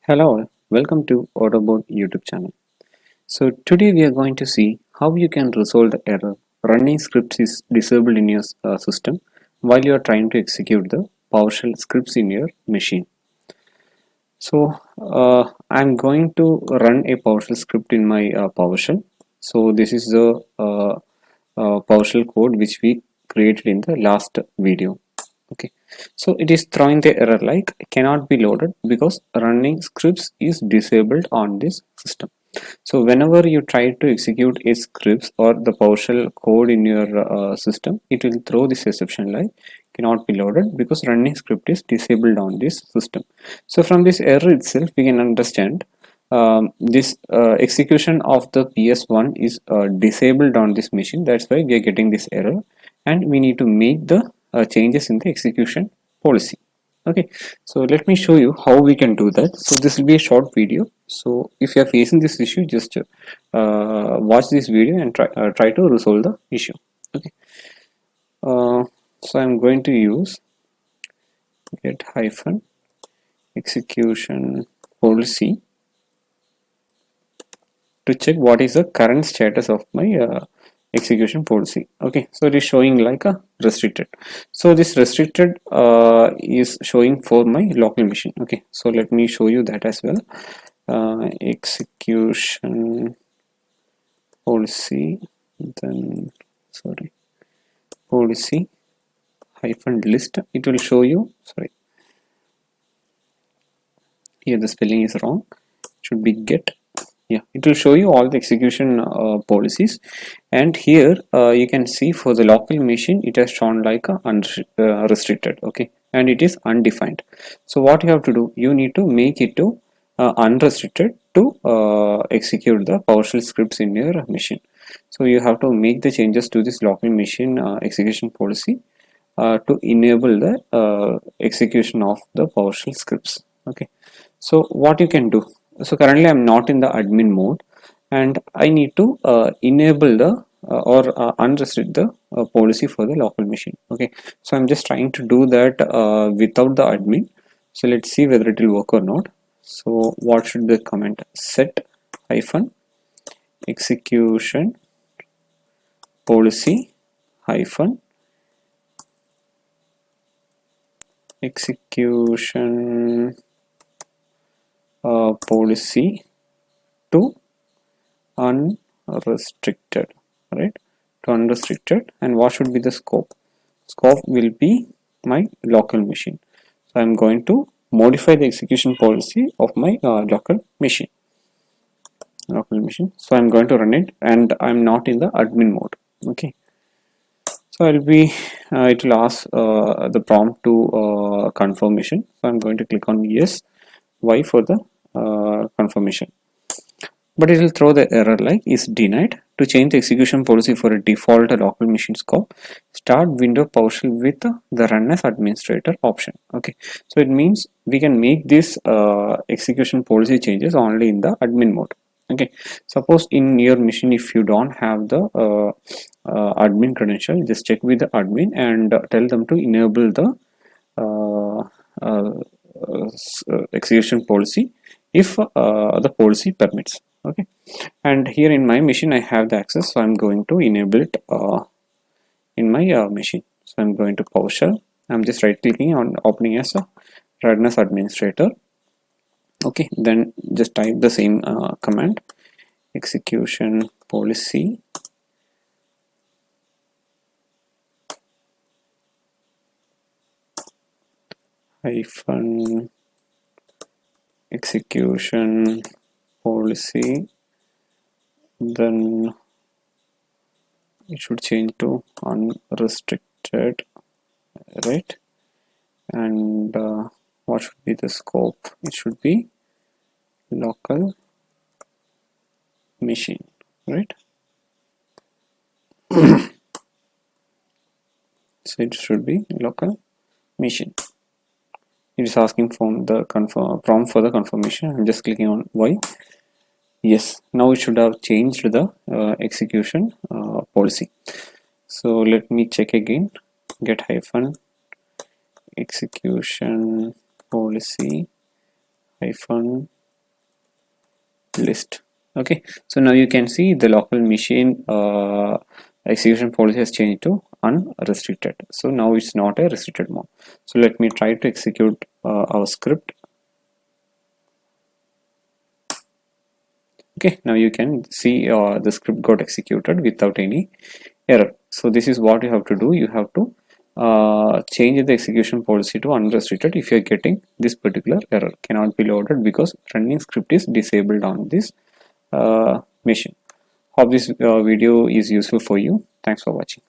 Hello all, welcome to Autobot YouTube channel. So today we are going to see how you can resolve the error running scripts is disabled in your system while you are trying to execute the PowerShell scripts in your machine. So I'm going to run a PowerShell script in my PowerShell. So this is the PowerShell code which we created in the last video. Okay, so it is throwing the error like cannot be loaded because running scripts is disabled on this system. So whenever you try to execute a scripts or the PowerShell code in your system, it will throw this exception like cannot be loaded because running script is disabled on this system. So from this error itself we can understand this execution of the PS1 is disabled on this machine. That's why we are getting this error, and we need to make the changes in the execution policy. Okay, so let me show you how we can do that. So this will be a short video. So if you are facing this issue, just watch this video and try to resolve the issue. Okay, so I'm going to use Get-execution-policy to check what is the current status of my execution policy. Okay, so it is showing like a restricted. So this restricted is showing for my local machine. Okay, so let me show you that as well. Execution policy, then policy hyphen list. It will show you, here the spelling is wrong, it should be get. Yeah, it will show you all the execution policies, and here you can see for the local machine it has shown like a unrestricted. Okay, and it is undefined. So what you have to do, you need to make it to unrestricted to execute the PowerShell scripts in your machine. So you have to make the changes to this local machine execution policy to enable the execution of the PowerShell scripts. Okay, so what you can do, so currently I'm not in the admin mode and I need to enable the unrestrict the policy for the local machine. Okay, so I'm just trying to do that without the admin. So let's see whether it will work or not. So what should the command? Set hyphen execution policy hyphen execution policy to unrestricted, right? To unrestricted, and what should be the scope? Scope will be my local machine. So I'm going to modify the execution policy of my local machine. So I'm going to run it, and I'm not in the admin mode. Okay, so I'll be it will ask the prompt to confirmation. So I'm going to click on yes, Y for the confirmation, but it will throw the error like is denied. To change the execution policy for a default local machine scope, start window PowerShell with the run as administrator option. Okay, so it means we can make this execution policy changes only in the admin mode. Okay, suppose in your machine if you don't have the admin credential, just check with the admin and tell them to enable the execution policy if the policy permits. Okay, and here in my machine I have the access, so I'm going to enable it in my machine. So I'm going to PowerShell. I'm just right clicking on opening as a run as administrator. Okay, then just type the same command, execution policy hyphen execution policy, then it should change to unrestricted, right? And what should be the scope? It should be local machine, right? So it should be local machine. It is asking for the prompt for the confirmation. I'm just clicking on Y. Yes, now it should have changed the execution policy. So let me check again. Get hyphen execution policy hyphen list. Okay, so now you can see the local machine execution policy has changed to unrestricted. So now it's not a restricted mode. So let me try to execute our script. Okay, now you can see the script got executed without any error. So this is what you have to do. You have to change the execution policy to unrestricted if you are getting this particular error cannot be loaded because running script is disabled on this machine. Hope this video is useful for you. Thanks for watching.